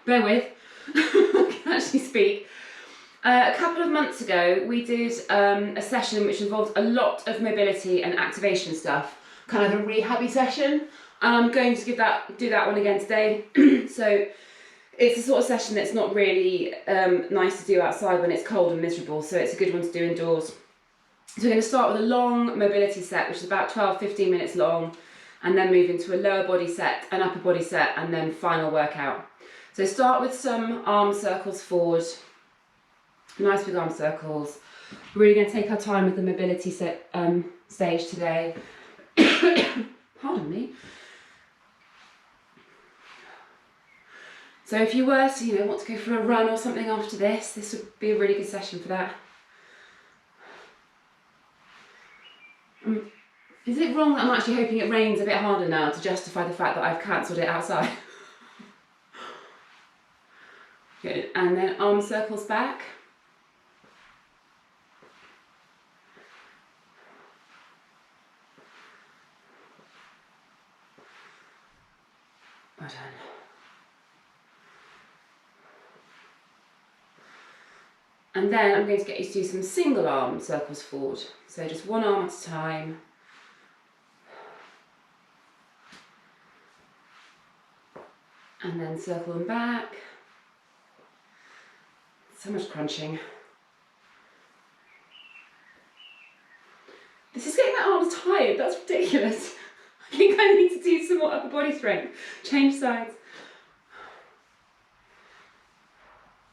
bear with, I can actually speak. A couple of months ago, we did a session which involved a lot of mobility and activation stuff, kind of a rehabby session. I'm going to do that one again today. So it's a sort of session that's not really nice to do outside when it's cold and miserable, so it's a good one to do indoors. So we're going to start with a long mobility set, which is about 12-15 minutes long, and then move into a lower body set, an upper body set, and then final workout. So start with some arm circles forward, nice big arm circles. We're really going to take our time with the mobility set, stage today. Pardon me. So if you were to, want to go for a run or something after this, this would be a really good session for that. Is it wrong that I'm actually hoping it rains a bit harder now to justify the fact that I've cancelled it outside? Good, and then arm circles back. Well done. And then I'm going to get you to do some single arm circles forward. So just one arm at a time. And then circle them back. So much crunching. This is getting my arms tired, that's ridiculous. I think I need to do some more upper body strength. Change sides.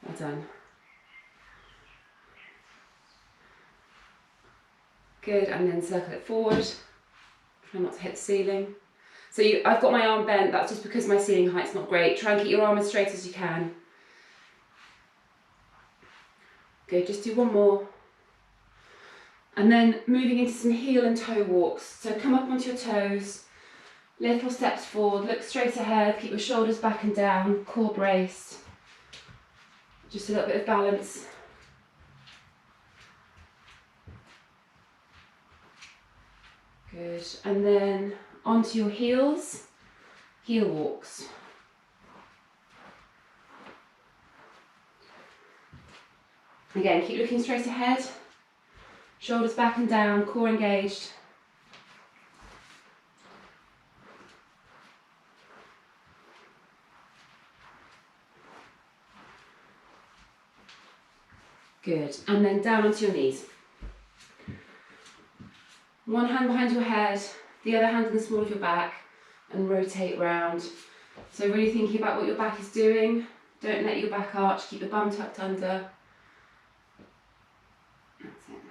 Well done. Good, and then circle it forward. Try not to hit the ceiling. So I've got my arm bent, that's just because my ceiling height's not great. Try and keep your arm as straight as you can. Good, just do one more. And then moving into some heel and toe walks. So come up onto your toes, little steps forward, look straight ahead, keep your shoulders back and down, core braced. Just a little bit of balance. Good, and then onto your heels, heel walks. Again, keep looking straight ahead, shoulders back and down, core engaged. Good, and then down onto your knees. One hand behind your head, the other hand in the small of your back, and rotate round. So really thinking about what your back is doing. Don't let your back arch, keep the bum tucked under. That's it.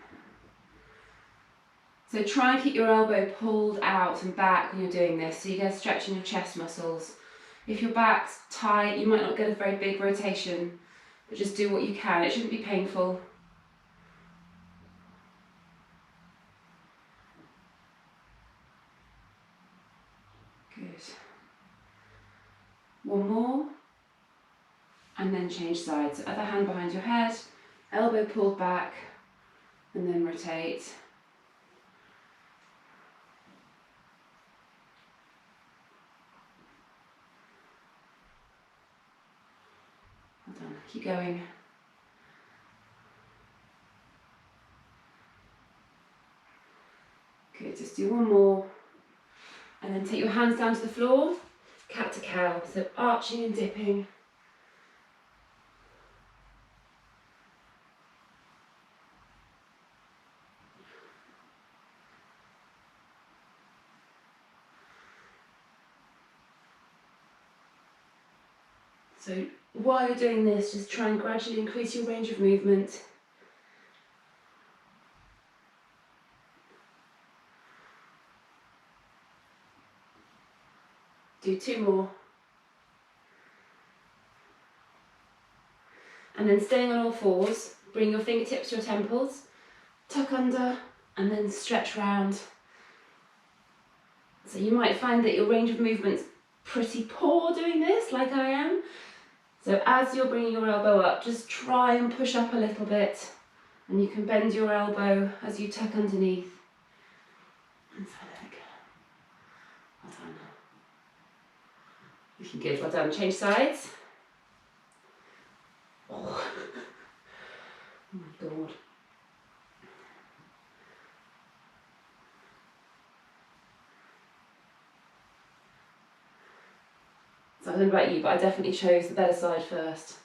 So try and keep your elbow pulled out and back when you're doing this, so you get a stretch in your chest muscles. If your back's tight, you might not get a very big rotation, but just do what you can. It shouldn't be painful. Good. One more, and then change sides. Other hand behind your head, elbow pulled back, and then rotate. Well done. Keep going. Good, just do one more. And then take your hands down to the floor, cat to cow, so arching and dipping. So while you're doing this, just try and gradually increase your range of movement. Do two more. And then staying on all fours, bring your fingertips to your temples, tuck under, and then stretch round. So you might find that your range of movement's pretty poor doing this, like I am. So as you're bringing your elbow up, just try and push up a little bit, and you can bend your elbow as you tuck underneath. Inside leg. Well done. Looking good, well done. Change sides. Good. So I don't know about you, but I definitely chose the better side first.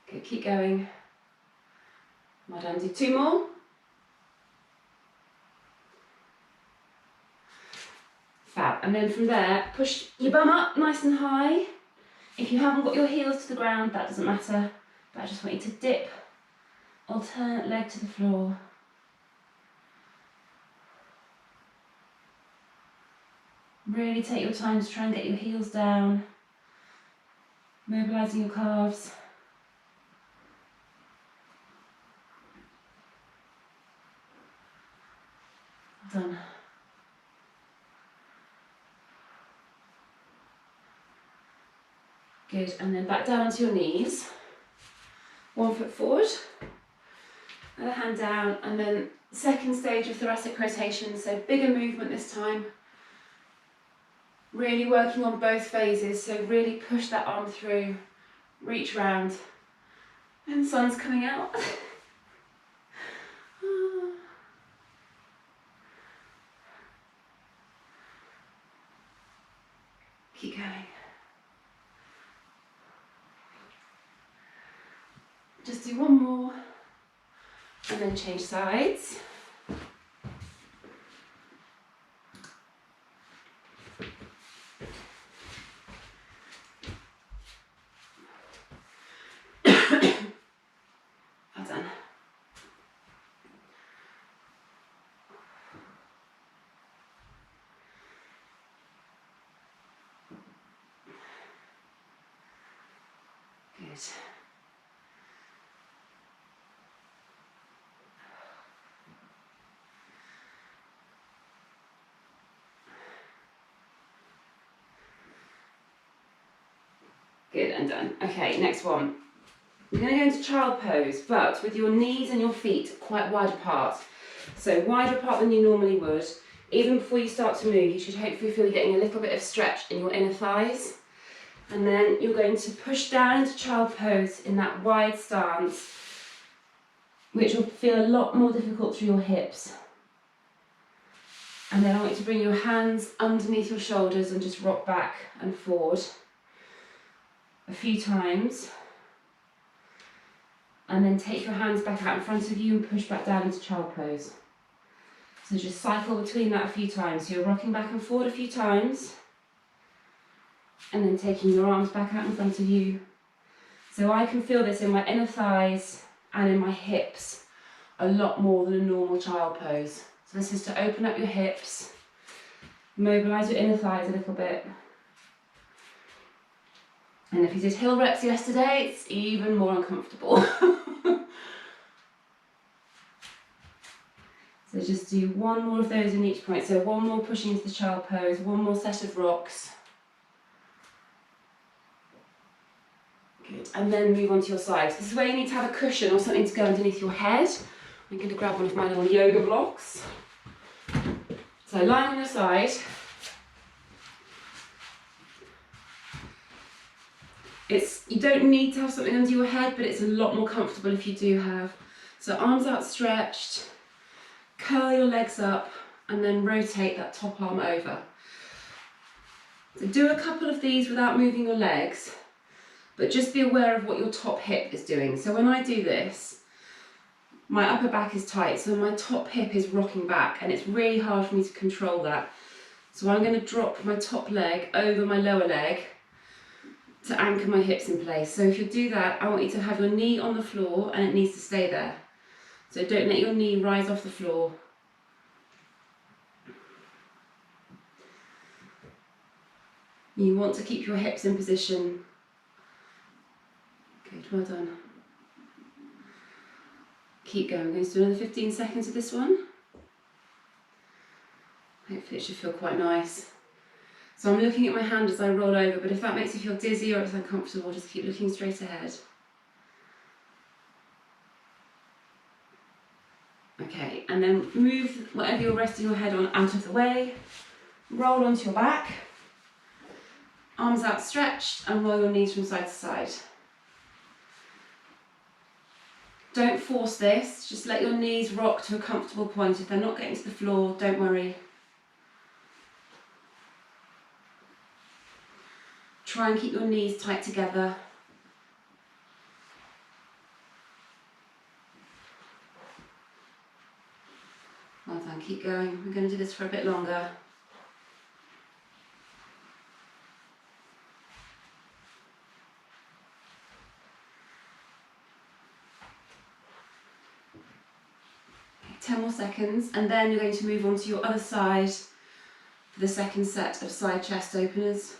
Okay, keep going. Well done, do 2 more. Fab, and then from there, push your bum up nice and high. If you haven't got your heels to the ground, that doesn't matter, but I just want you to dip, alternate leg to the floor. Really take your time to try and get your heels down, mobilising your calves. Done. Good, and then back down onto your knees. 1 foot forward, other hand down, and then second stage of thoracic rotation, so bigger movement this time. Really working on both phases, so really push that arm through, reach round, and the sun's coming out. Keep going. Just do 1 more, and then change sides. Well done. Good. Good, and done. Okay, next one. We're going to go into child pose, but with your knees and your feet quite wide apart. So wider apart than you normally would. Even before you start to move, you should hopefully feel you're getting a little bit of stretch in your inner thighs. And then you're going to push down into child pose in that wide stance, which will feel a lot more difficult through your hips. And then I want you to bring your hands underneath your shoulders and just rock back and forward a few times. And then take your hands back out in front of you and push back down into child pose. So just cycle between that a few times. So you're rocking back and forward a few times, and then taking your arms back out in front of you. So I can feel this in my inner thighs and in my hips a lot more than a normal child pose. So this is to open up your hips, mobilise your inner thighs a little bit. And if you did hill reps yesterday, it's even more uncomfortable. So just do 1 more of those in each point. So 1 more pushing into the child pose, 1 more set of rocks. Good. And then move on to your sides. This is where you need to have a cushion or something to go underneath your head. I'm going to grab one of my little yoga blocks. So lying on your side. You don't need to have something under your head, but it's a lot more comfortable if you do have. So arms outstretched, curl your legs up, and then rotate that top arm over. So do a couple of these without moving your legs, but just be aware of what your top hip is doing. So when I do this, my upper back is tight, so my top hip is rocking back, and it's really hard for me to control that. So I'm going to drop my top leg over my lower leg to anchor my hips in place. So if you do that, I want you to have your knee on the floor and it needs to stay there. So don't let your knee rise off the floor. You want to keep your hips in position. Good, well done. Keep going. I'm going to do another 15 seconds of this one. Hopefully it should feel quite nice. So I'm looking at my hand as I roll over, but if that makes you feel dizzy or it's uncomfortable, just keep looking straight ahead. Okay, and then move whatever you're resting your head on out of the way. Roll onto your back. Arms outstretched and roll your knees from side to side. Don't force this, just let your knees rock to a comfortable point. If they're not getting to the floor, don't worry. Try and keep your knees tight together. Well done, keep going. We're going to do this for a bit longer. Okay, 10 more seconds, and then you're going to move on to your other side for the second set of side chest openers.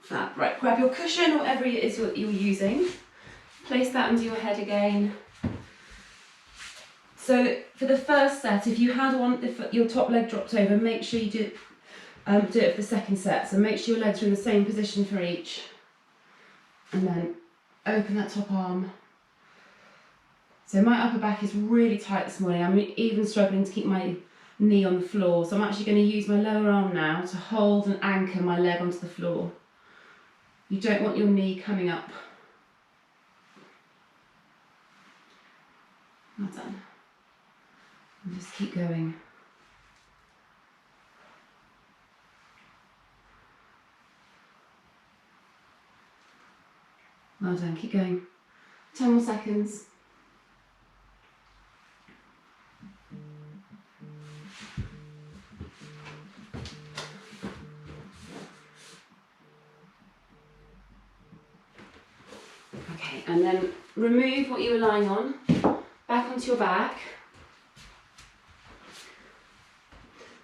Fab. Right, grab your cushion or whatever it is you're using. Place that under your head again. So for the first set, if you had your top leg dropped over, make sure you do it for the second set. So make sure your legs are in the same position for each. And then open that top arm. So my upper back is really tight this morning. I'm even struggling to keep my knee on the floor. So I'm actually going to use my lower arm now to hold and anchor my leg onto the floor. You don't want your knee coming up. Well done. And just keep going. Well done, keep going. 10 more seconds. Okay, and then remove what you were lying on, back onto your back.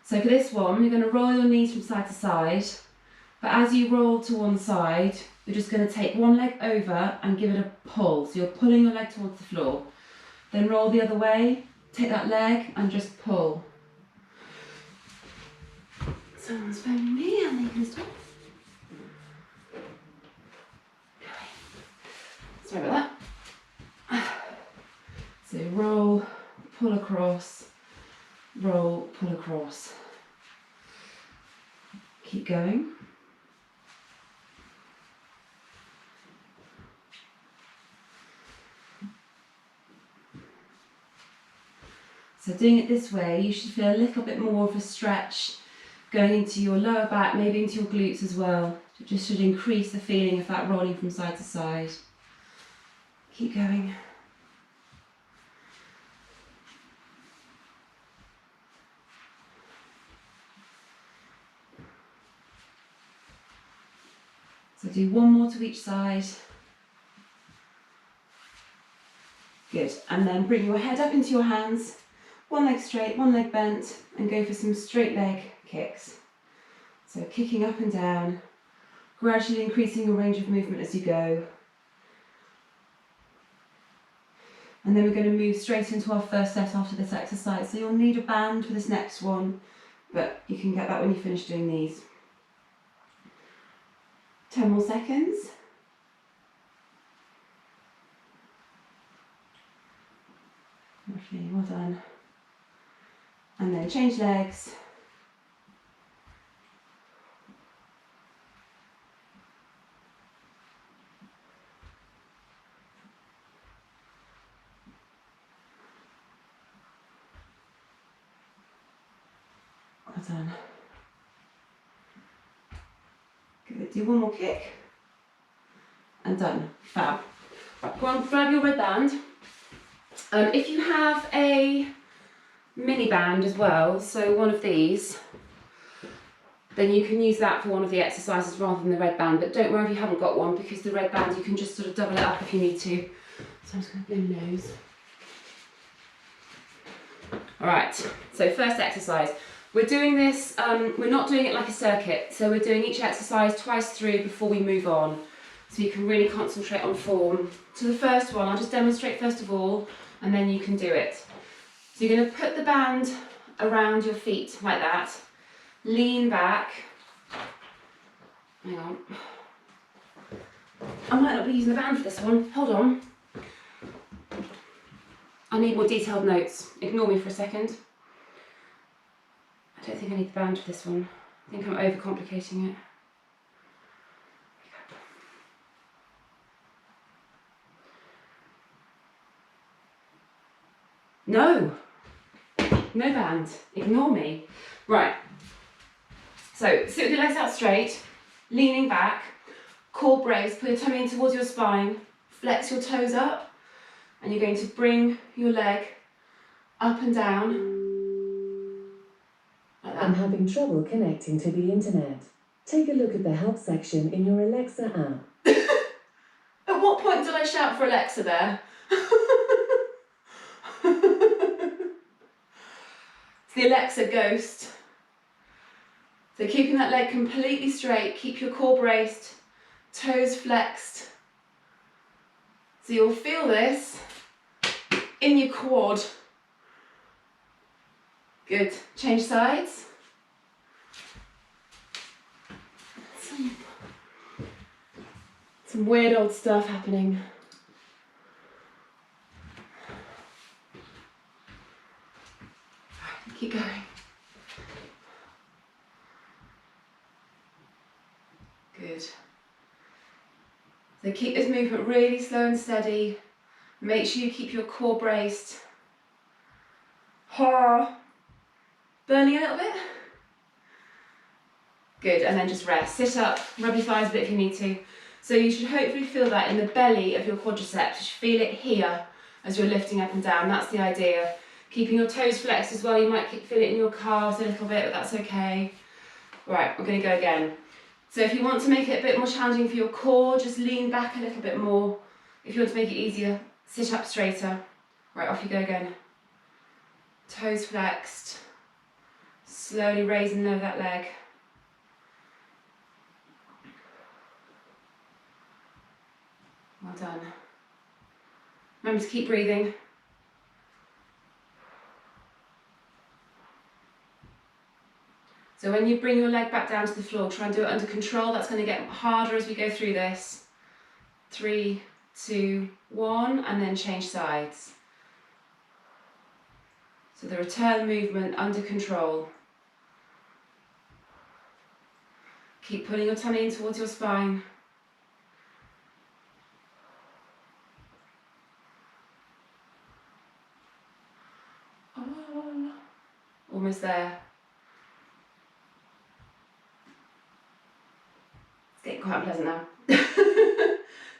So for this one, you're going to roll your knees from side to side, but as you roll to one side, you're just going to take one leg over and give it a pull. So you're pulling your leg towards the floor. Then roll the other way, take that leg and just pull. Someone's phoning me and they can stop. Sorry about that. So roll, pull across, roll, pull across. Keep going. So doing it this way, you should feel a little bit more of a stretch going into your lower back, maybe into your glutes as well. It just should increase the feeling of that rolling from side to side. Keep going. So do one more to each side. Good. And then bring your head up into your hands. One leg straight, one leg bent, and go for some straight leg kicks. So kicking up and down, gradually increasing your range of movement as you go. And then we're going to move straight into our first set after this exercise. So you'll need a band for this next one, but you can get that when you finish doing these. 10 more seconds. Lovely, well done. And then change legs. Well done. Good, do one more kick. And done. Fab. Right, go on, grab your red band. If you have a mini band as well, so one of these, then you can use that for one of the exercises rather than the red band, but don't worry if you haven't got one, because the red band you can just sort of double it up if you need to. So I'm just going to blow my nose. Alright, so first exercise. We're doing this, we're not doing it like a circuit, so we're doing each exercise twice through before we move on, so you can really concentrate on form. So the first one, I'll just demonstrate first of all, and then you can do it. So you're going to put the band around your feet like that, lean back, hang on, I might not be using the band for this one, hold on. I need more detailed notes, ignore me for a second. I don't think I need the band for this one, I think I'm overcomplicating it. No. No band. Ignore me. Right. So sit with your legs out straight, leaning back, core brace, put your tummy in towards your spine, flex your toes up, and you're going to bring your leg up and down. Like that. I'm having trouble connecting to the internet. Take a look at the help section in your Alexa app. At what point did I shout for Alexa there? It's the Alexa ghost. So keeping that leg completely straight, keep your core braced, toes flexed. So you'll feel this in your quad. Good. Change sides. Some weird old stuff happening. Keep going. Good. So keep this movement really slow and steady. Make sure you keep your core braced. Burning a little bit. Good, and then just rest. Sit up, rub your thighs a bit if you need to. So you should hopefully feel that in the belly of your quadriceps. You should feel it here as you're lifting up and down. That's the idea. Keeping your toes flexed as well. You might feel it in your calves a little bit, but that's okay. Right, we're going to go again. So if you want to make it a bit more challenging for your core, just lean back a little bit more. If you want to make it easier, sit up straighter. Right, off you go again. Toes flexed. Slowly raising over that leg. Well done. Remember to keep breathing. So when you bring your leg back down to the floor, try and do it under control. That's going to get harder as we go through this. 3, 2, 1, and then change sides. So the return movement under control. Keep pulling your tummy in towards your spine. Oh, almost there. It's getting quite unpleasant now.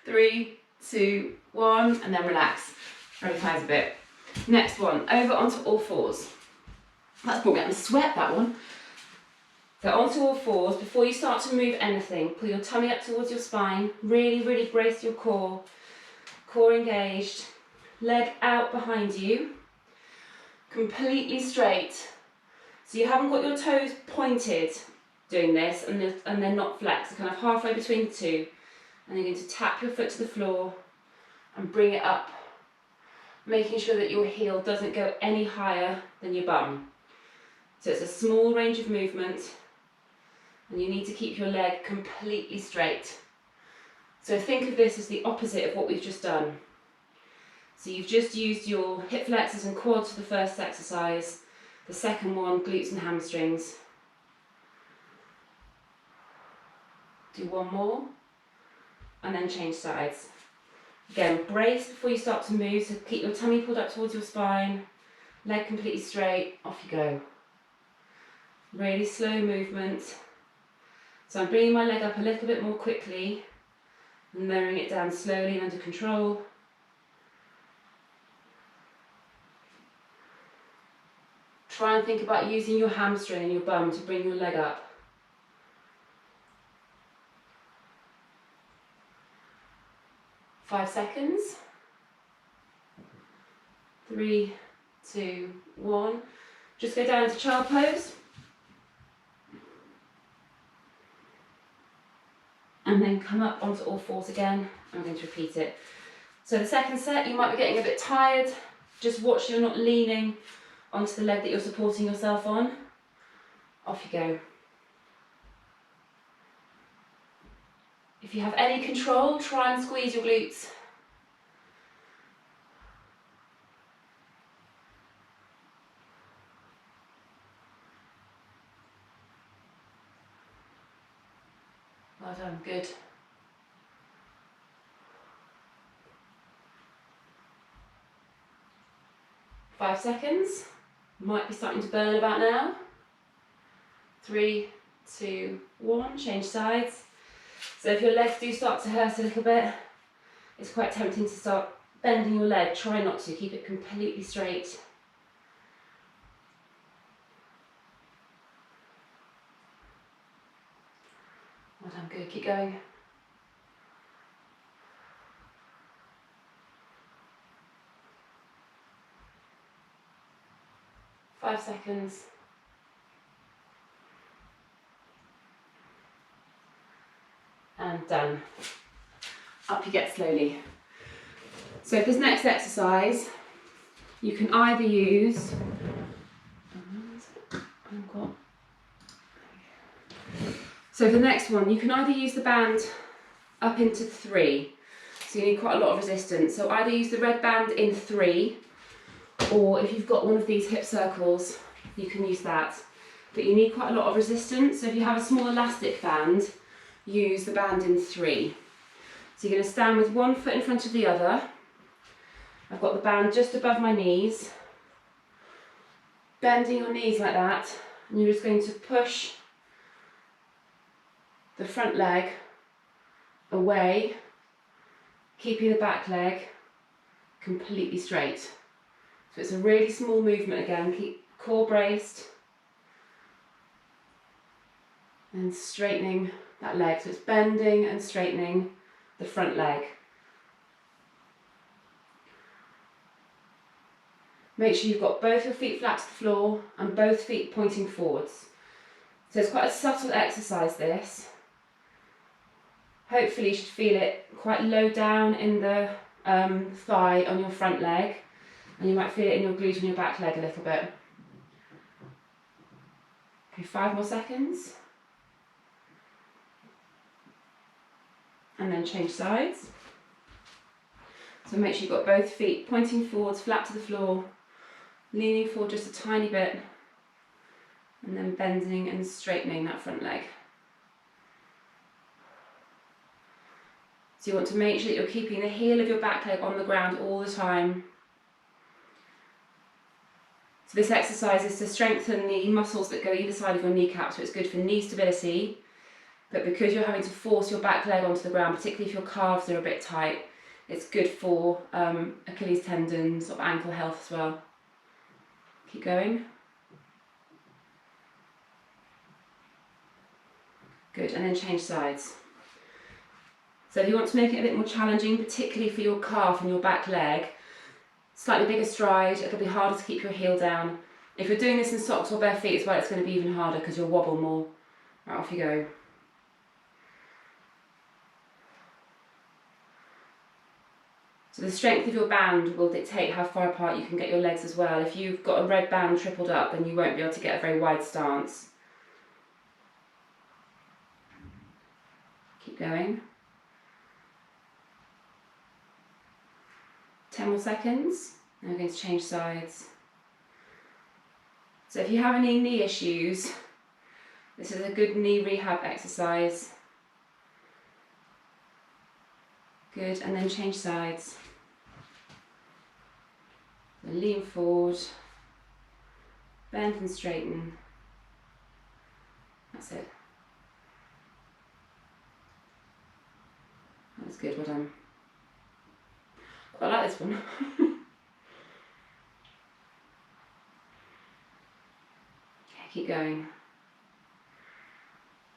3, 2, 1, and then relax. Rub your thighs a bit. Next one, over onto all fours. That's brought me up in a sweat, that one. So onto all fours. Before you start to move anything, pull your tummy up towards your spine. Really, really brace your core. Core engaged. Leg out behind you. Completely straight. So you haven't got your toes pointed doing this, and they're not flexed. They're kind of halfway between the two. And you're going to tap your foot to the floor and bring it up, making sure that your heel doesn't go any higher than your bum. So it's a small range of movement, and you need to keep your leg completely straight. So think of this as the opposite of what we've just done. So you've just used your hip flexors and quads for the first exercise, the second one, glutes and hamstrings. Do one more, and then change sides. Again, brace before you start to move, so keep your tummy pulled up towards your spine, leg completely straight, off you go. Really slow movement. So I'm bringing my leg up a little bit more quickly, and lowering it down slowly and under control. Try and think about using your hamstring and your bum to bring your leg up. Five seconds. 3, 2, 1. Just go down into child pose. And then come up onto all fours again. I'm going to repeat it. So the second set, you might be getting a bit tired. Just watch you're not leaning onto the leg that you're supporting yourself on. Off you go. If you have any control, try and squeeze your glutes. Well done, good. 5 seconds. Might be starting to burn about now. 3, 2, 1, change sides. So if your legs do start to hurt a little bit, it's quite tempting to start bending your leg. Try not to, keep it completely straight. Well done, good, keep going. Five seconds. And done. Up you get slowly. So for this next exercise, you can either use, so for the next one, you can either use the band up into 3. So you need quite a lot of resistance. So either use the red band in 3, or if you've got one of these hip circles, you can use that. But you need quite a lot of resistance. So if you have a small elastic band, use the band in 3. So you're going to stand with one foot in front of the other. I've got the band just above my knees. Bending your knees like that, and you're just going to push the front leg away, keeping the back leg completely straight. So it's a really small movement again, keep core braced and straightening that leg. So it's bending and straightening the front leg. Make sure you've got both your feet flat to the floor and both feet pointing forwards. So it's quite a subtle exercise, this. Hopefully you should feel it quite low down in the thigh on your front leg, and you might feel it in your glute on your back leg a little bit. Okay, 5 more seconds. And then change sides. So make sure you've got both feet pointing forwards, flat to the floor, leaning forward just a tiny bit, and then bending and straightening that front leg. So you want to make sure that you're keeping the heel of your back leg on the ground all the time. So this exercise is to strengthen the muscles that go either side of your kneecap, so it's good for knee stability, but because you're having to force your back leg onto the ground, particularly if your calves are a bit tight, it's good for Achilles tendons, or ankle health as well. Keep going. Good, and then change sides. So if you want to make it a bit more challenging, particularly for your calf and your back leg, slightly bigger stride, it'll be harder to keep your heel down. If you're doing this in socks or bare feet as well, it's going to be even harder because you'll wobble more. Right, off you go. So the strength of your band will dictate how far apart you can get your legs as well. If you've got a red band tripled up, then you won't be able to get a very wide stance. Keep going. 10 more seconds, and we're going to change sides. So if you have any knee issues, this is a good knee rehab exercise. Good, and then change sides. So lean forward, bend and straighten. That's it. That's good, well done. Quite like this one. Okay, keep going.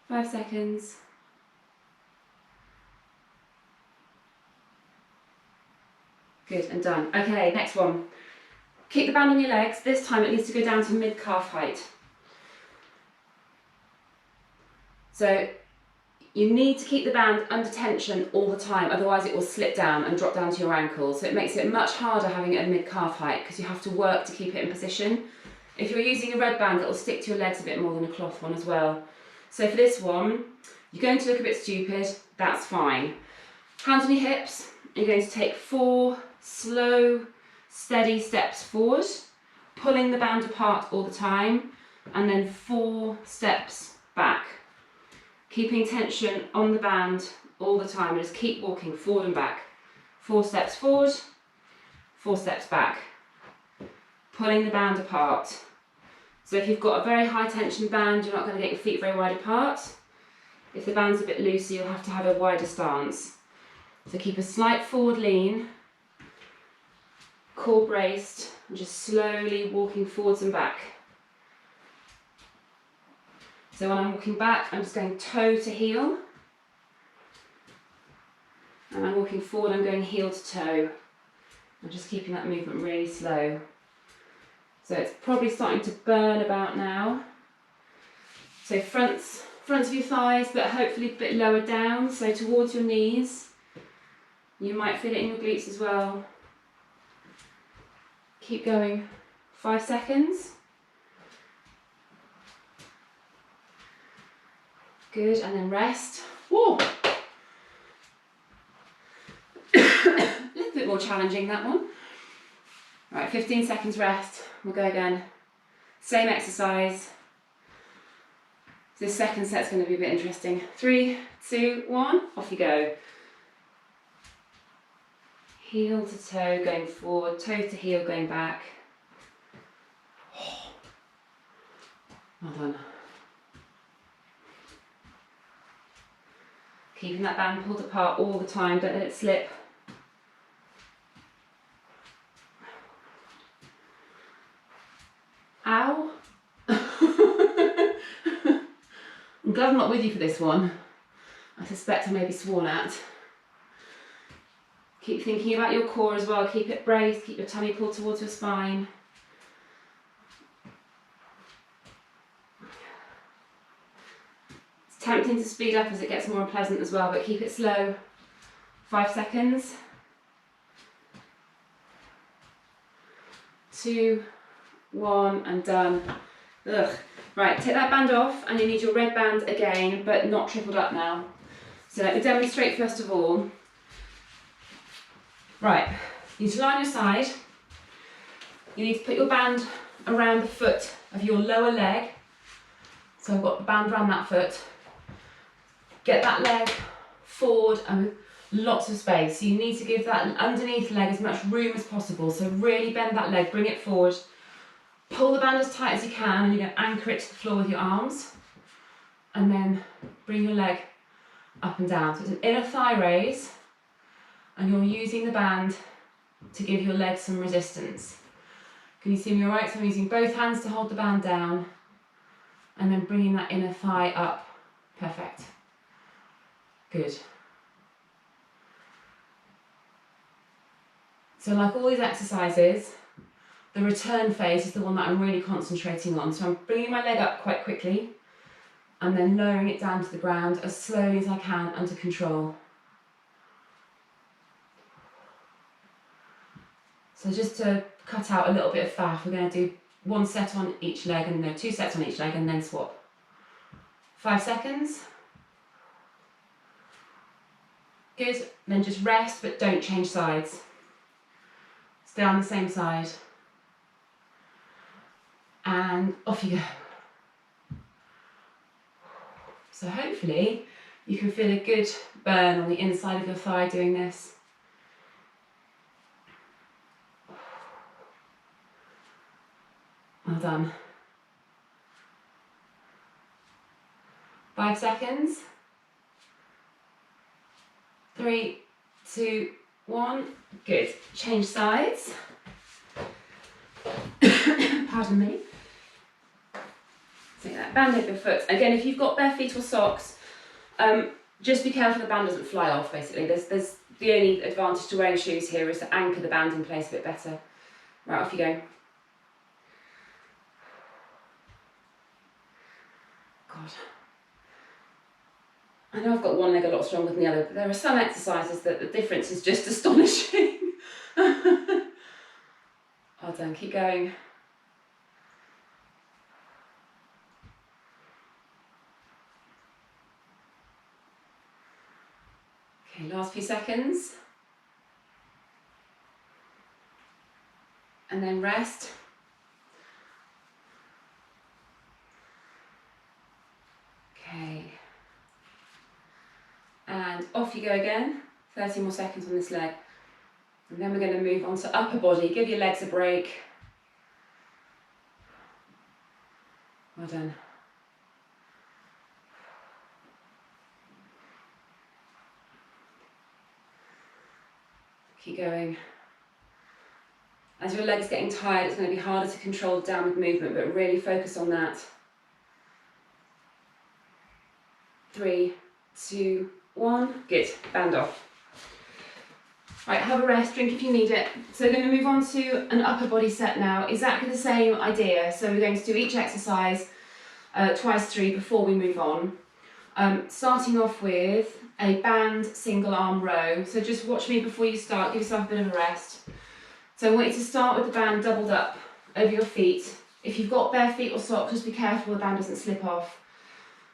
5 seconds. Good, and done. Okay, next one. Keep the band on your legs. This time it needs to go down to mid-calf height. So you need to keep the band under tension all the time, otherwise it will slip down and drop down to your ankles. So it makes it much harder having it at mid-calf height because you have to work to keep it in position. If you're using a red band, it will stick to your legs a bit more than a cloth one as well. So for this one, you're going to look a bit stupid, that's fine. Hands on your hips, you're going to take 4 slow, steady steps forward, pulling the band apart all the time, and then 4 steps back. Keeping tension on the band all the time, and just keep walking forward and back. 4 steps forward, 4 steps back. pulling the band apart. So if you've got a very high tension band, you're not going to get your feet very wide apart. If the band's a bit looser, you'll have to have a wider stance. So keep a slight forward lean, core braced, and just slowly walking forwards and back. So when I'm walking back, I'm just going toe to heel. And I'm walking forward, I'm going heel to toe. I'm just keeping that movement really slow. So it's probably starting to burn about now. So fronts of your thighs, but hopefully a bit lower down, so towards your knees. You might feel it in your glutes as well. Keep going, 5 seconds. Good, and then rest. Whoa! A little bit more challenging, that one. Right, 15 seconds rest. We'll go again. Same exercise. This second set's going to be a bit interesting. 3, 2, 1, off you go. Heel to toe going forward, toe to heel going back. Well done. Keeping that band pulled apart all the time, don't let it slip. Ow. I'm glad I'm not with you for this one. I suspect I may be sworn at. Keep thinking about your core as well. Keep it braced, keep your tummy pulled towards your spine. It's tempting to speed up as it gets more unpleasant as well, but keep it slow. 5 seconds. 2, 1, and done. Ugh. Right, take that band off, and you need your red band again, but not tripled up now. So let me demonstrate first of all. Right, you need to lie on your side. You need to put your band around the foot of your lower leg. So I've got the band around that foot. Get that leg forward and lots of space. So you need to give that underneath leg as much room as possible. So really bend that leg, bring it forward. Pull the band as tight as you can, and you're going to anchor it to the floor with your arms. And then bring your leg up and down. So it's an inner thigh raise, and you're using the band to give your leg some resistance. Can you see me all right? So I'm using both hands to hold the band down, and then bringing that inner thigh up. Perfect. Good. So like all these exercises, the return phase is the one that I'm really concentrating on. So I'm bringing my leg up quite quickly and then lowering it down to the ground as slowly as I can under control. So just to cut out a little bit of faff, we're going to do 1 set on each leg, and no, 2 sets on each leg, and then swap. 5 seconds. Good, then just rest, but don't change sides. Stay on the same side. And off you go. So hopefully you can feel a good burn on the inside of your thigh doing this. Well done. 5 seconds. 3, 2, 1. Good. Change sides. Pardon me. So that band over your foot. Again, if you've got bare feet or socks, just be careful the band doesn't fly off, basically. There's the only advantage to wearing shoes here is to anchor the band in place a bit better. Right, off you go. God. I know I've got one leg a lot stronger than the other, but there are some exercises that the difference is just astonishing. Well done, keep going. Okay, last few seconds. And then rest. Okay. And off you go again. 30 more seconds on this leg. And then we're going to move on to upper body. Give your legs a break. Well done. Keep going. As your leg's getting tired, it's going to be harder to control the downward movement, but really focus on that. 3, 2, 1. Good. Band off. Right, have a rest, drink if you need it. So we're going to move on to an upper body set now. Exactly the same idea. So we're going to do each exercise twice 3 before we move on. Starting off with a band single arm row. So just watch me before you start, give yourself a bit of a rest. So I want you to start with the band doubled up over your feet. If you've got bare feet or socks, just be careful the band doesn't slip off.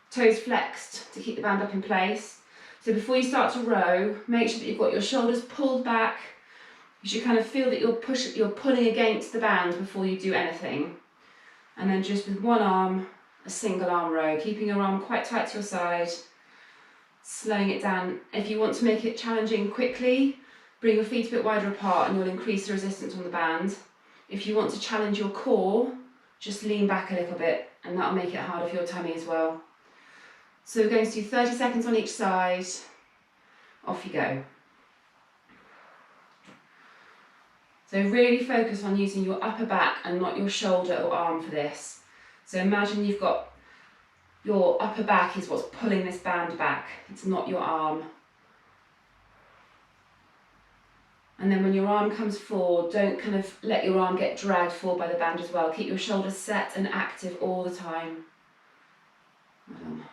Toes flexed to keep the band up in place. So before you start to row, make sure that you've got your shoulders pulled back. You should kind of feel that you're pulling against the band before you do anything. And then just with one arm, a single arm row, keeping your arm quite tight to your side, slowing it down. If you want to make it challenging quickly, bring your feet a bit wider apart and you'll increase the resistance on the band. If you want to challenge your core, just lean back a little bit and that'll make it harder for your tummy as well. So we're going to do 30 seconds on each side. Off you go. So really focus on using your upper back and not your shoulder or arm for this. So imagine you've got your upper back is what's pulling this band back. It's not your arm. And then when your arm comes forward, don't kind of let your arm get dragged forward by the band as well. Keep your shoulders set and active all the time. Well done.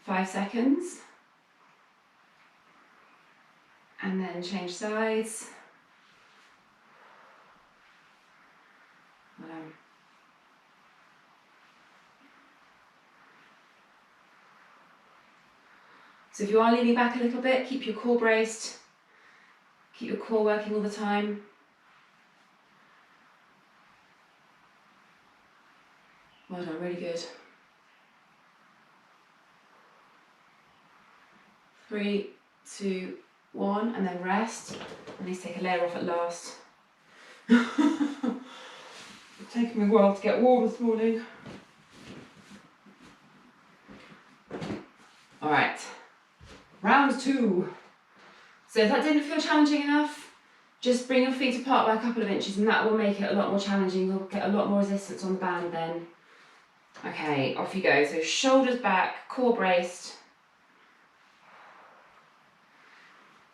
5 seconds. And then change sides. Well done. So if you are leaning back a little bit, keep your core braced. Keep your core working all the time. Well done, really good. 3, 2, 1, and then rest. At least take a layer off at last. It's taken me a while to get warm this morning. Alright, round 2. So if that didn't feel challenging enough, just bring your feet apart by a couple of inches and that will make it a lot more challenging. You'll get a lot more resistance on the band then. Okay, off you go. So shoulders back, core braced.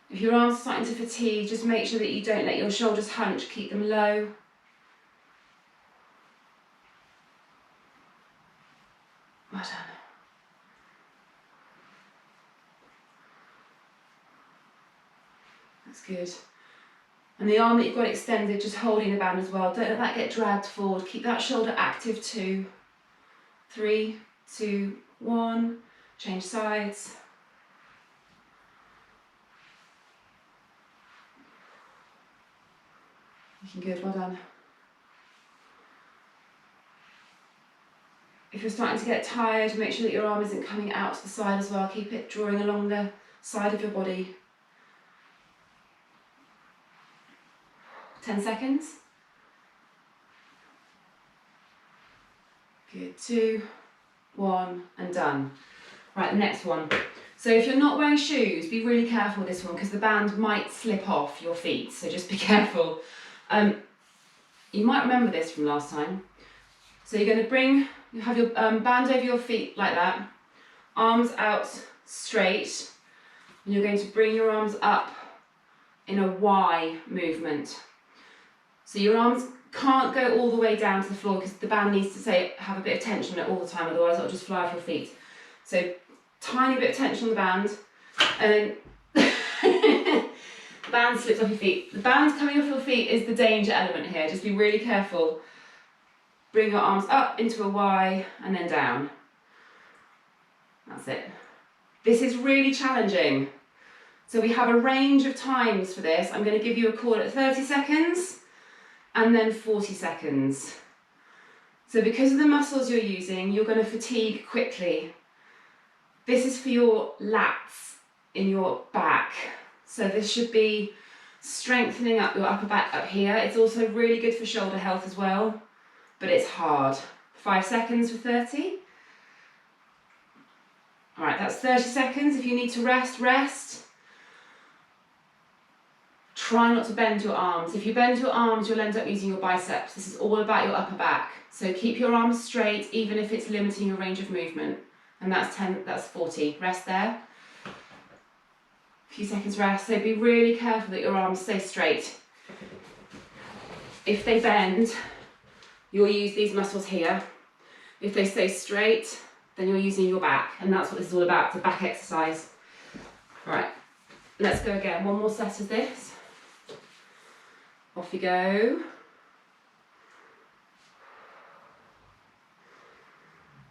If your arms are starting to fatigue, just make sure that you don't let your shoulders hunch, keep them low. Well done. That's good. And the arm that you've got extended, just holding the band as well. Don't let that get dragged forward. Keep that shoulder active too. 3, 2, 1. Change sides. Looking good, well done. If you're starting to get tired, make sure that your arm isn't coming out to the side as well. Keep it drawing along the side of your body. 10 seconds. Good, 2, 1, and done. Right, the next one. So if you're not wearing shoes, be really careful with this one because the band might slip off your feet, so just be careful. You might remember this from last time. So you're going to you have your band over your feet like that, arms out straight, and you're going to bring your arms up in a Y movement. So your arms can't go all the way down to the floor because the band needs to have a bit of tension on it all the time, otherwise it'll just fly off your feet. So tiny bit of tension on the band, and then the band slips off your feet. The band coming off your feet is the danger element here, just be really careful. Bring your arms up into a Y and then down. That's it. This is really challenging. So we have a range of times for this. I'm going to give you a call at 30 seconds and then 40 seconds. So because of the muscles you're using, you're going to fatigue quickly. This is for your lats in your back. So this should be strengthening up your upper back up here. It's also really good for shoulder health as well, but it's hard. 5 seconds for 30. All right, that's 30 seconds. If you need to rest, rest. Try not to bend your arms. If you bend your arms, you'll end up using your biceps. This is all about your upper back. So keep your arms straight, even if it's limiting your range of movement. And that's 10, that's 40. Rest there. A few seconds rest. So be really careful that your arms stay straight. If they bend, you'll use these muscles here. If they stay straight, then you're using your back. And that's what this is all about, it's a back exercise. All right, let's go again. One more set of this. Off you go.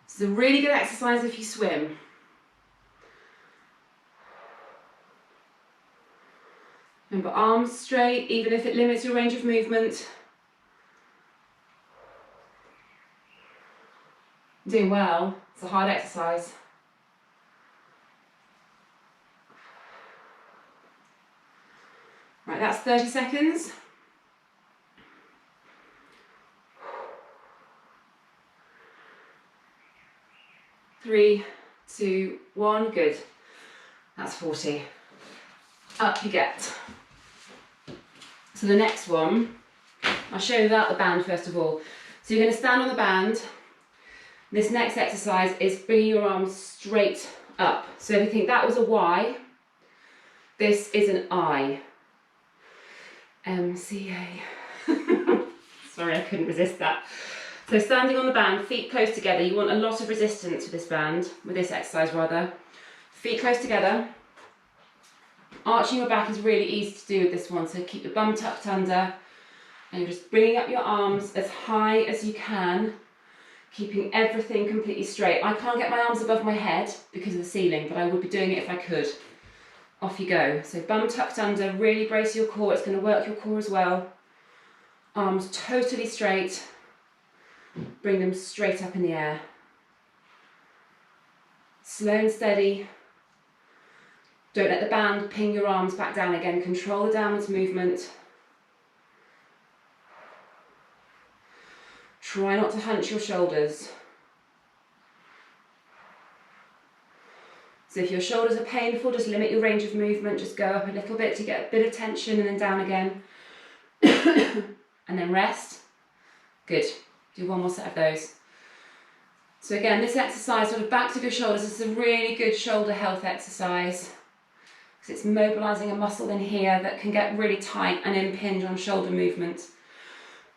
This is a really good exercise if you swim. Remember, arms straight, even if it limits your range of movement. Doing well. It's a hard exercise. Right, that's 30 seconds. Three, 2, 1, good. That's 40. Up you get. So the next one, I'll show you without the band first of all. So you're going to stand on the band. This next exercise is bringing your arms straight up. So if you think that was a Y, this is an I. MCA. Sorry, I couldn't resist that. So standing on the band, feet close together. You want a lot of resistance with this band, with this exercise rather. Feet close together. Arching your back is really easy to do with this one, so keep your bum tucked under and you're just bringing up your arms as high as you can, keeping everything completely straight. I can't get my arms above my head because of the ceiling, but I would be doing it if I could. Off you go. So bum tucked under, really brace your core. It's going to work your core as well. Arms totally straight. Bring them straight up in the air. Slow and steady. Don't let the band ping your arms back down again. Control the downwards movement. Try not to hunch your shoulders. So if your shoulders are painful, just limit your range of movement. Just go up a little bit to get a bit of tension and then down again. And then rest. Good. Do one more set of those. So again, this exercise, sort of backs of your shoulders, this is a really good shoulder health exercise. Because it's mobilising a muscle in here that can get really tight and impinge on shoulder movement.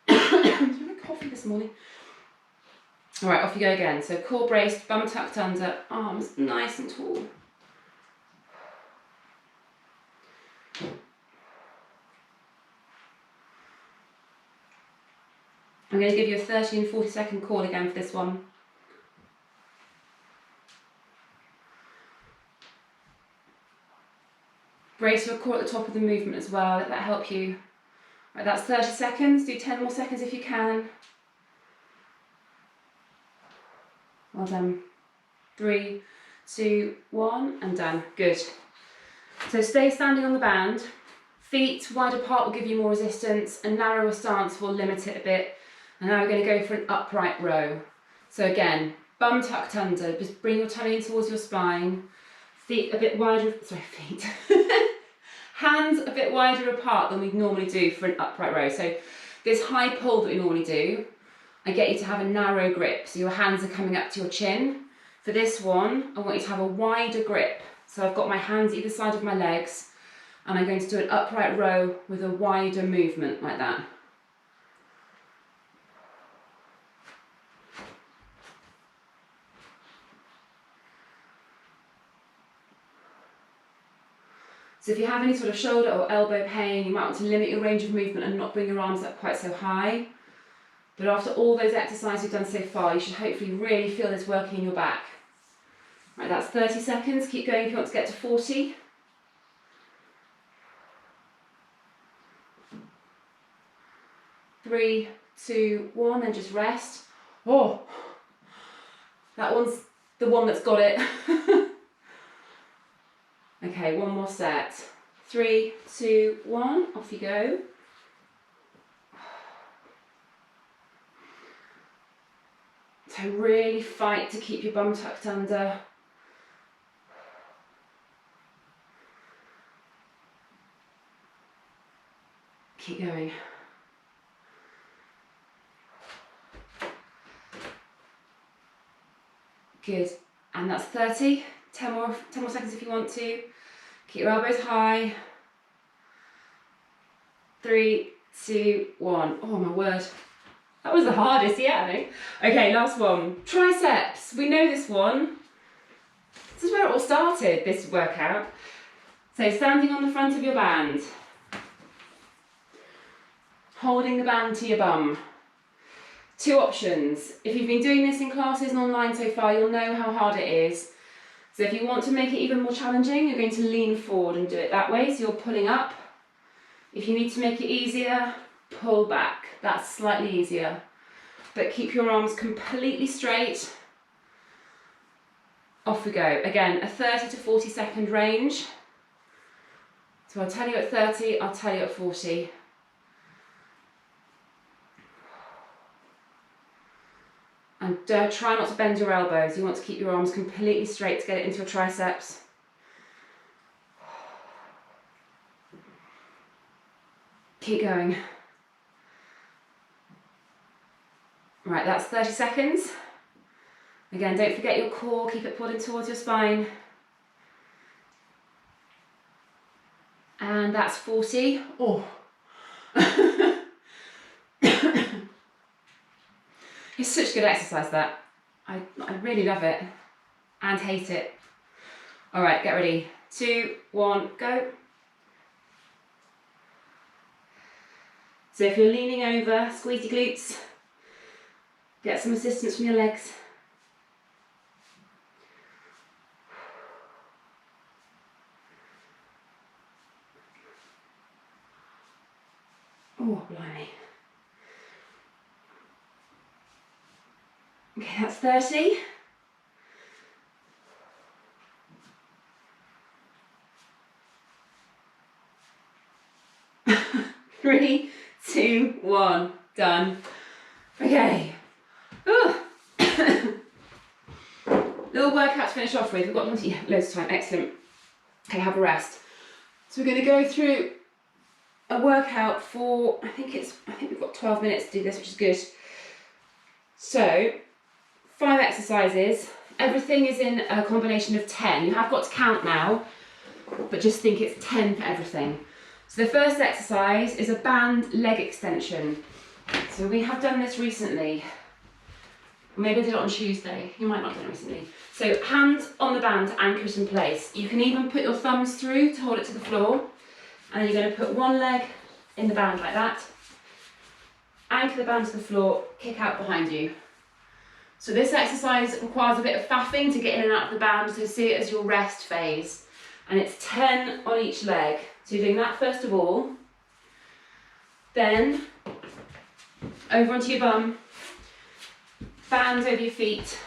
Did I coffee this morning? All right, off you go again. So core braced, bum tucked under, arms nice and tall. I'm going to give you a 30 and 40 second call again for this one. Brace your core at the top of the movement as well, let that help you. Right, that's 30 seconds, do 10 more seconds if you can. Well done. 3, 2, 1, and done. Good. So stay standing on the band. Feet wide apart will give you more resistance, a narrower stance will limit it a bit. And now we're going to go for an upright row. So again, bum tucked under, just bring your tummy in towards your spine. Feet a bit wider, hands a bit wider apart than we normally do for an upright row. So this high pull that we normally do, I get you to have a narrow grip. So your hands are coming up to your chin. For this one, I want you to have a wider grip. So I've got my hands either side of my legs, and I'm going to do an upright row with a wider movement like that. So if you have any sort of shoulder or elbow pain, you might want to limit your range of movement and not bring your arms up quite so high. But after all those exercises you've done so far, you should hopefully really feel this working in your back. Right, that's 30 seconds. Keep going if you want to get to 40. Three, 2, 1, and just rest. Oh, that one's the one that's got it. Okay, one more set. 3, 2, 1, off you go. So really fight to keep your bum tucked under. Keep going. Good. And that's 30. 10 more seconds if you want to. Keep your elbows high. 3, 2, 1. Oh my word. That was the hardest yet, I think. Okay, last one. Triceps. We know this one. This is where it all started, this workout. So standing on the front of your band. Holding the band to your bum. 2 options. If you've been doing this in classes and online so far, you'll know how hard it is. So if you want to make it even more challenging, you're going to lean forward and do it that way. So you're pulling up. If you need to make it easier, pull back. That's slightly easier. But keep your arms completely straight. Off we go. Again, a 30 to 40 second range. So I'll tell you at 30, I'll tell you at 40. And try not to bend your elbows. You want to keep your arms completely straight to get it into your triceps. Keep going. Right, that's 30 seconds. Again, don't forget your core, keep it pulled in towards your spine. And that's 40. Oh. It's such good exercise, that. I really love it and hate it. All right, get ready. 2, 1, go. So if you're leaning over, squeeze your glutes. Get some assistance from your legs. Oh, blimey. Okay, that's 30. Three, 2, 1, done. Okay. Little workout to finish off with. We've got loads of time. Excellent. Okay, have a rest. So we're going to go through a workout for, I think we've got 12 minutes to do this, which is good. So, 5 exercises. Everything is in a combination of 10. You have got to count now, but just think it's 10 for everything. So the first exercise is a band leg extension. So we have done this recently. Maybe I did it on Tuesday. You might not have done it recently. So hands on the band to anchor it in place. You can even put your thumbs through to hold it to the floor. And then you're going to put one leg in the band like that. Anchor the band to the floor, kick out behind you. So this exercise requires a bit of faffing to get in and out of the band, so see it as your rest phase. And it's 10 on each leg. So you're doing that first of all. Then, over onto your bum. Band over your feet.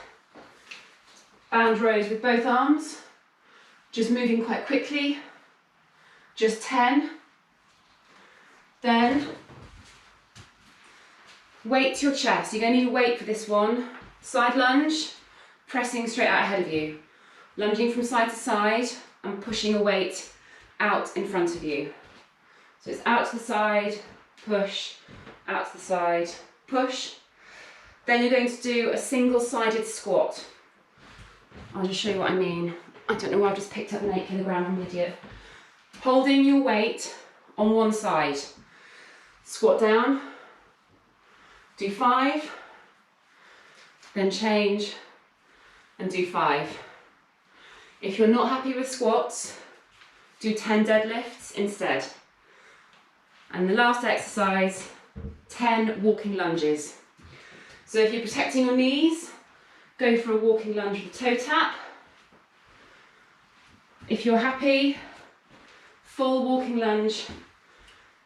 Band rows with both arms. Just moving quite quickly. Just 10. Then, weight to your chest. You're going to need a weight for this one. Side lunge, pressing straight out ahead of you. Lunging from side to side and pushing a weight out in front of you. So it's out to the side, push, out to the side, push. Then you're going to do a single-sided squat. I'll just show you what I mean. I don't know why I've just picked up an 8 kilogram, I'm an idiot. Holding your weight on one side. Squat down, do 5, then change and do 5. If you're not happy with squats, do 10 deadlifts instead. And the last exercise, 10 walking lunges. So if you're protecting your knees, go for a walking lunge with a toe tap. If you're happy, full walking lunge,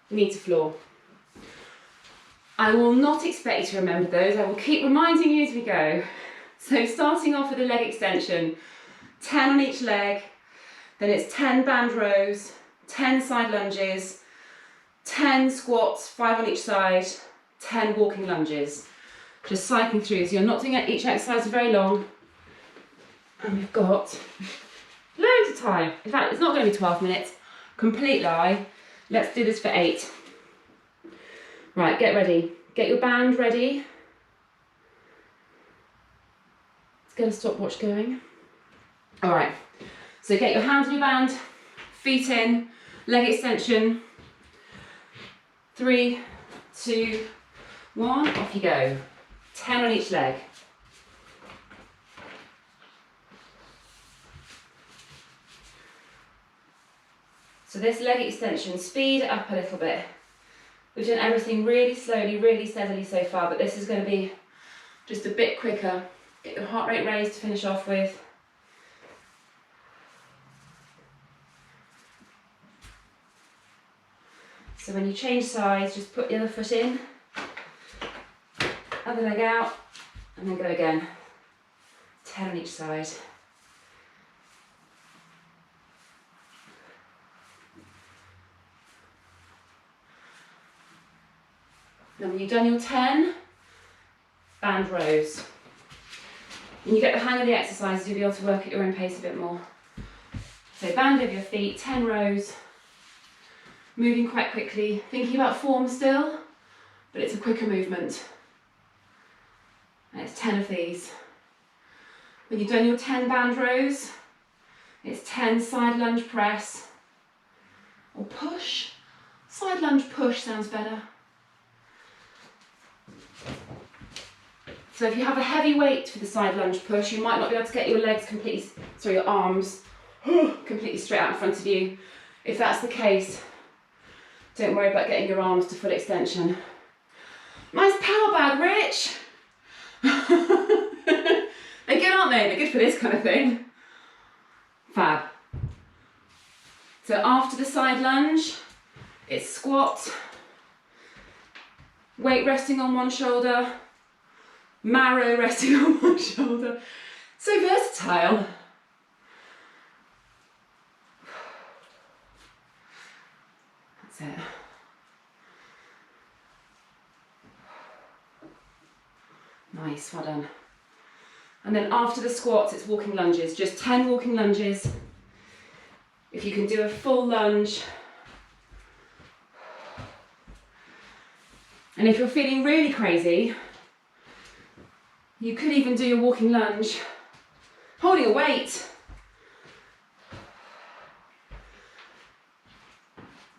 knee to floor. I will not expect you to remember those. I will keep reminding you as we go. So starting off with a leg extension, 10 on each leg, then it's 10 band rows, 10 side lunges, 10 squats, 5 on each side, 10 walking lunges. Just cycling through. So you're not doing each exercise very long. And we've got loads of time. In fact, it's not going to be 12 minutes. Complete lie. Let's do this for 8. Right, get ready. Get your band ready. Let's get a stopwatch going. All right, so get your hands on your band, feet in, leg extension. 3, 2, 1, off you go. 10 on each leg. So this leg extension, speed it up a little bit. We've done everything really slowly, really steadily so far, but this is going to be just a bit quicker. Get your heart rate raised to finish off with. So when you change sides, just put the other foot in, other leg out, and then go again. 10 on each side. Then when you've done your 10, band rows. When you get the hang of the exercises, you'll be able to work at your own pace a bit more. So band over your feet, 10 rows, moving quite quickly, thinking about form still, but it's a quicker movement. And it's 10 of these. When you've done your 10 band rows, it's 10 side lunge press, or push. Side lunge push sounds better. So if you have a heavy weight for the side lunge push, you might not be able to get your legs completely, sorry, your arms completely straight out in front of you. If that's the case, don't worry about getting your arms to full extension. Nice power bag, Rich! They're good, aren't they? They're good for this kind of thing. Fab. So after the side lunge, it's squat, weight resting on one shoulder, marrow resting on one shoulder. So versatile. That's it. Nice, well done. And then after the squats, it's walking lunges, just 10 walking lunges. If you can do a full lunge. And if you're feeling really crazy, you could even do your walking lunge holding a weight.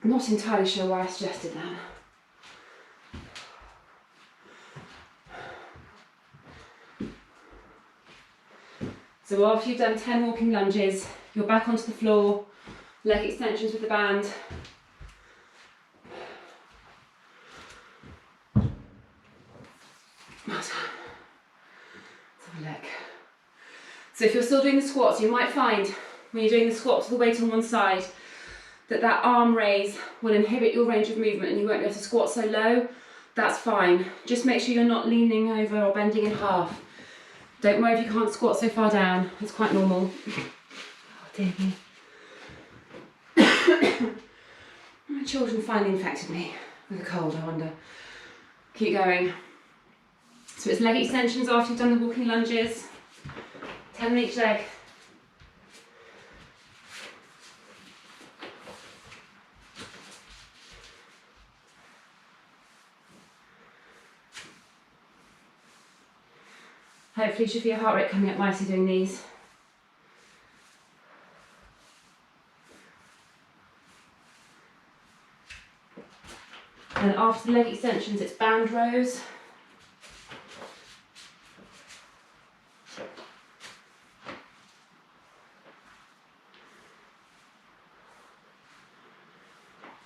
I'm not entirely sure why I suggested that. So after you've done 10 walking lunges, you're back onto the floor, leg extensions with the band. Well done. Let's have a look. So if you're still doing the squats, you might find when you're doing the squats with the weight on one side that arm raise will inhibit your range of movement and you won't be able to squat so low. That's fine. Just make sure you're not leaning over or bending in half. Don't worry if you can't squat so far down. It's quite normal. Oh dear me. My children finally infected me with a cold, I wonder. Keep going. So it's leg extensions after you've done the walking lunges. 10 on each leg. Hopefully you should feel your heart rate coming up nicely doing these. And after the leg extensions, it's band rows.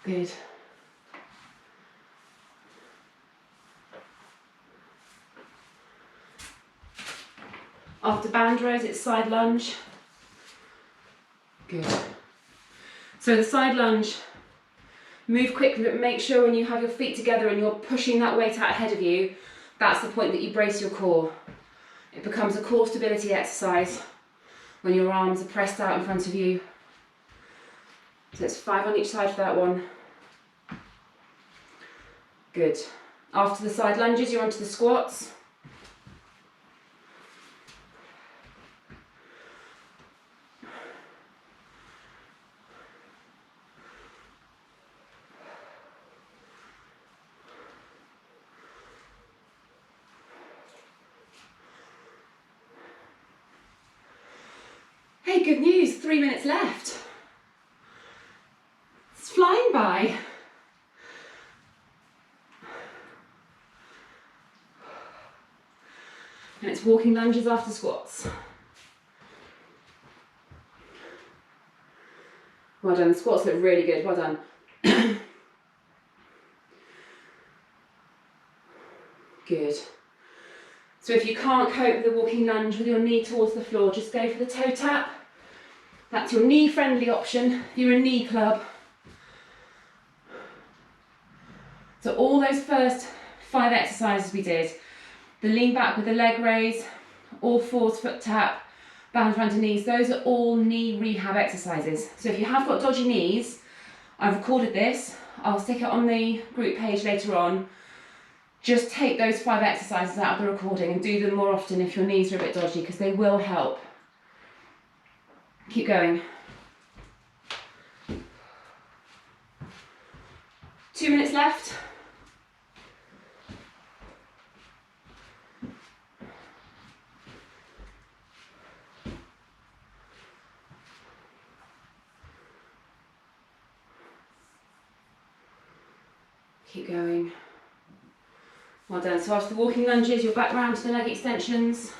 Good. After band rows, it's side lunge. Good. So the side lunge, move quickly, but make sure when you have your feet together and you're pushing that weight out ahead of you, that's the point that you brace your core. It becomes a core stability exercise when your arms are pressed out in front of you. So it's 5 on each side for that one. Good. After the side lunges, you're onto the squats. Hey, good news, 3 minutes left. It's flying by. And it's walking lunges after squats. Well done, the squats look really good, well done. Good. So if you can't cope with the walking lunge with your knee towards the floor, just go for the toe tap. That's your knee-friendly option. You're a knee club. So all those first 5 exercises we did, the lean back with the leg raise, all fours foot tap, bands around your knees, those are all knee rehab exercises. So if you have got dodgy knees, I've recorded this, I'll stick it on the group page later on. Just take those 5 exercises out of the recording and do them more often if your knees are a bit dodgy, because they will help. Keep going. 2 minutes left. Keep going. Well done. So after the walking lunges, you're back round to the leg extensions.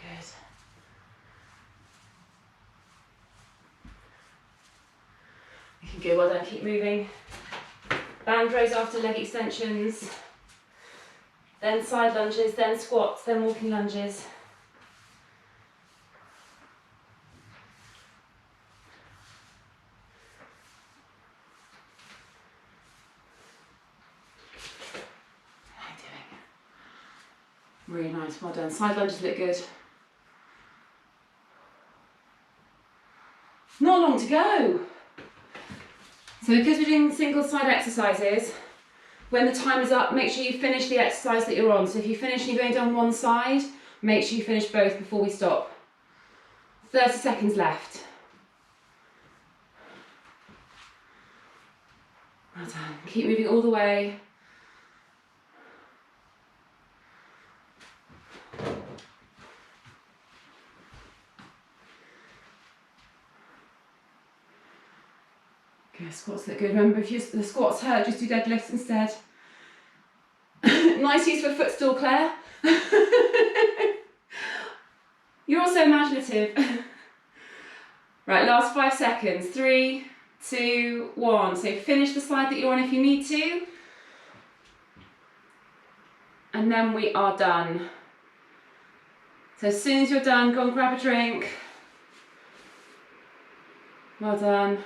Good. Good, well done. Keep moving. Band rows after leg extensions, then side lunges, then squats, then walking lunges. How are you doing? Really nice, well done. Side lunges look good. Not long to go. So because we're doing single side exercises, when the time is up, make sure you finish the exercise that you're on. So if you finish and you're going down one side, make sure you finish both before we stop. 30 seconds left. Well done. Keep moving all the way. Okay, squats look good. Remember, if the squats hurt, just do deadlifts instead. Nice use for a footstool, Claire. You're also imaginative. Right, last 5 seconds. 3, 2, 1. So finish the side that you're on if you need to. And then we are done. So as soon as you're done, go and grab a drink. Well done.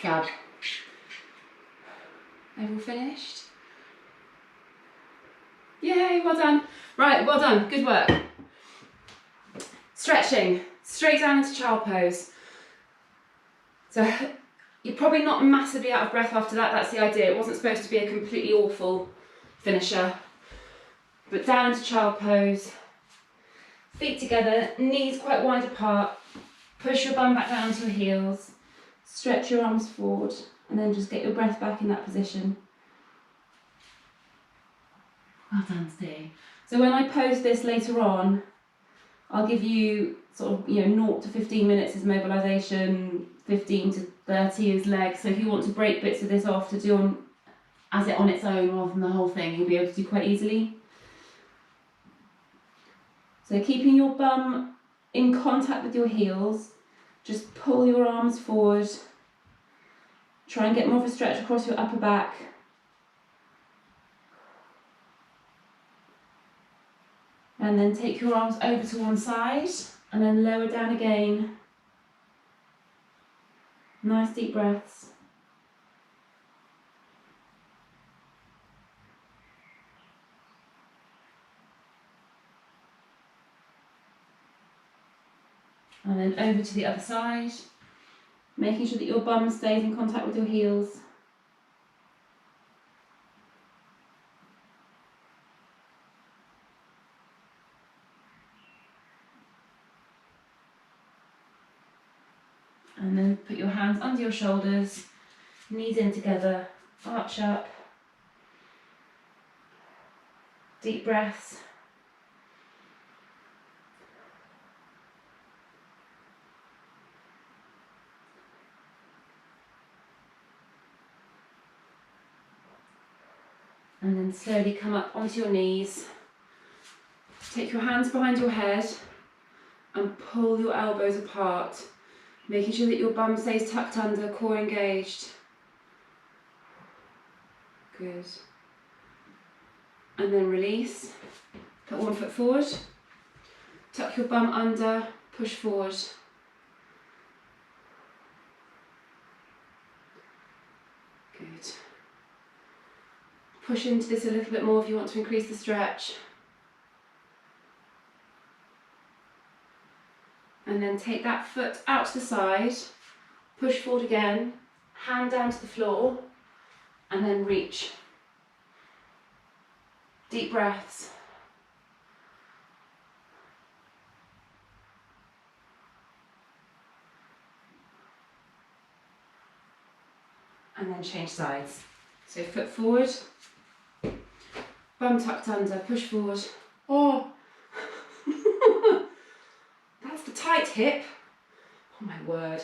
Fab. Everyone finished? Yay, well done. Right, well done, good work. Stretching, straight down into child pose. So you're probably not massively out of breath after that, that's the idea. It wasn't supposed to be a completely awful finisher. But down into child pose. Feet together, knees quite wide apart. Push your bum back down to your heels. Stretch your arms forward and then just get your breath back in that position. Well done, Steve. So when I post this later on, I'll give you sort of, 0 to 15 minutes is mobilisation, 15 to 30 is legs. So if you want to break bits of this off to do as it on its own rather than the whole thing, you'll be able to do quite easily. So keeping your bum in contact with your heels, just pull your arms forward. Try and get more of a stretch across your upper back. And then take your arms over to one side and then lower down again. Nice deep breaths. And then over to the other side, making sure that your bum stays in contact with your heels. And then put your hands under your shoulders, knees in together, arch up. Deep breaths. And then slowly come up onto your knees. Take your hands behind your head and pull your elbows apart, making sure that your bum stays tucked under, core engaged. Good. And then release. Put one foot forward. Tuck your bum under, push forward. Good. Push into this a little bit more if you want to increase the stretch. And then take that foot out to the side, push forward again, hand down to the floor, and then reach. Deep breaths. And then change sides. So foot forward, bum tucked under, push forward. Oh, that's the tight hip. Oh my word.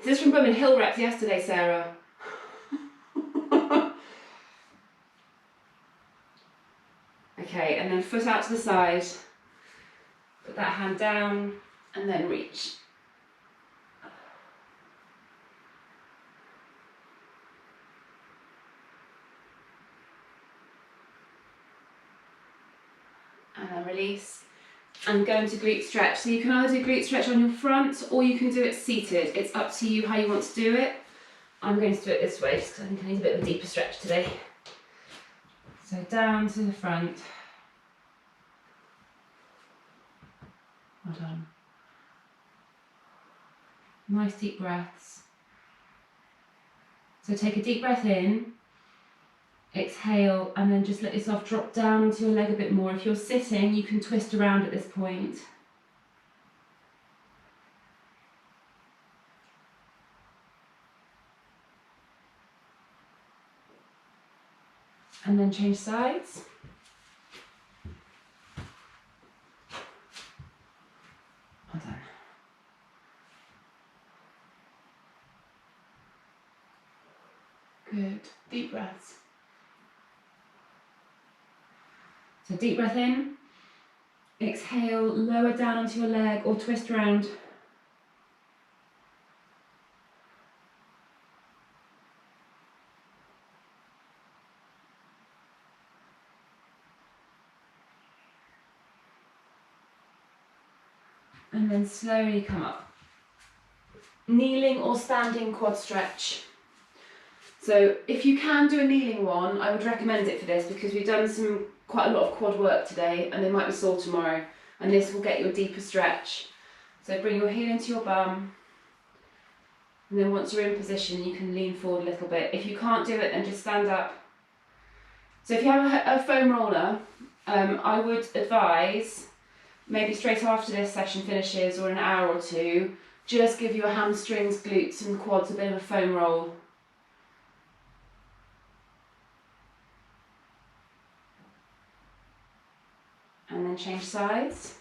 This is from Birmingham Hill reps yesterday, Sarah. Okay, and then foot out to the side. Put that hand down and then reach. And then release. And go into glute stretch. So you can either do glute stretch on your front or you can do it seated. It's up to you how you want to do it. I'm going to do it this way just because I think I need a bit of a deeper stretch today. So down to the front. Well done. Nice deep breaths. So take a deep breath in, exhale, and then just let yourself drop down onto your leg a bit more. If you're sitting, you can twist around at this point. And then change sides. Well done. Good. Deep breaths. So deep breath in, exhale, lower down onto your leg or twist around. And then slowly come up. Kneeling or standing quad stretch. So if you can do a kneeling one, I would recommend it for this because we've done quite a lot of quad work today and they might be sore tomorrow, and this will get you a deeper stretch. So bring your heel into your bum, and then once you're in position you can lean forward a little bit. If you can't do it, then just stand up. So if you have a foam roller, I would advise maybe straight after this session finishes or in an hour or two, just give your hamstrings, glutes and quads a bit of a foam roll. And then change sides.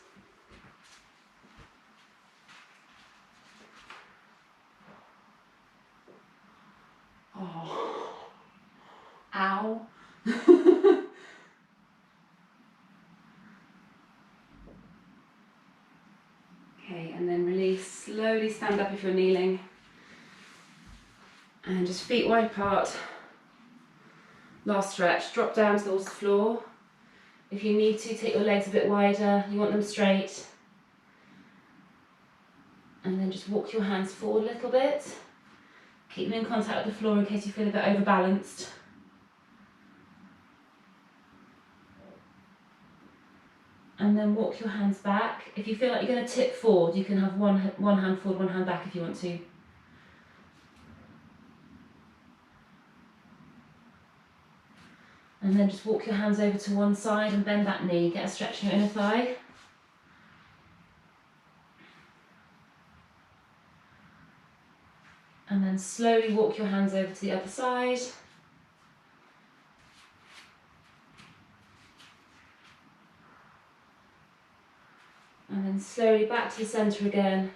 Oh, ow. Okay, and then release. Slowly stand up if you're kneeling. And just feet wide apart. Last stretch. Drop down towards the floor. If you need to, take your legs a bit wider. You want them straight. And then just walk your hands forward a little bit. Keep them in contact with the floor in case you feel a bit overbalanced. And then walk your hands back. If you feel like you're going to tip forward, you can have one hand forward, one hand back if you want to. And then just walk your hands over to one side and bend that knee. Get a stretch in your inner thigh. And then slowly walk your hands over to the other side. And then slowly back to the centre again.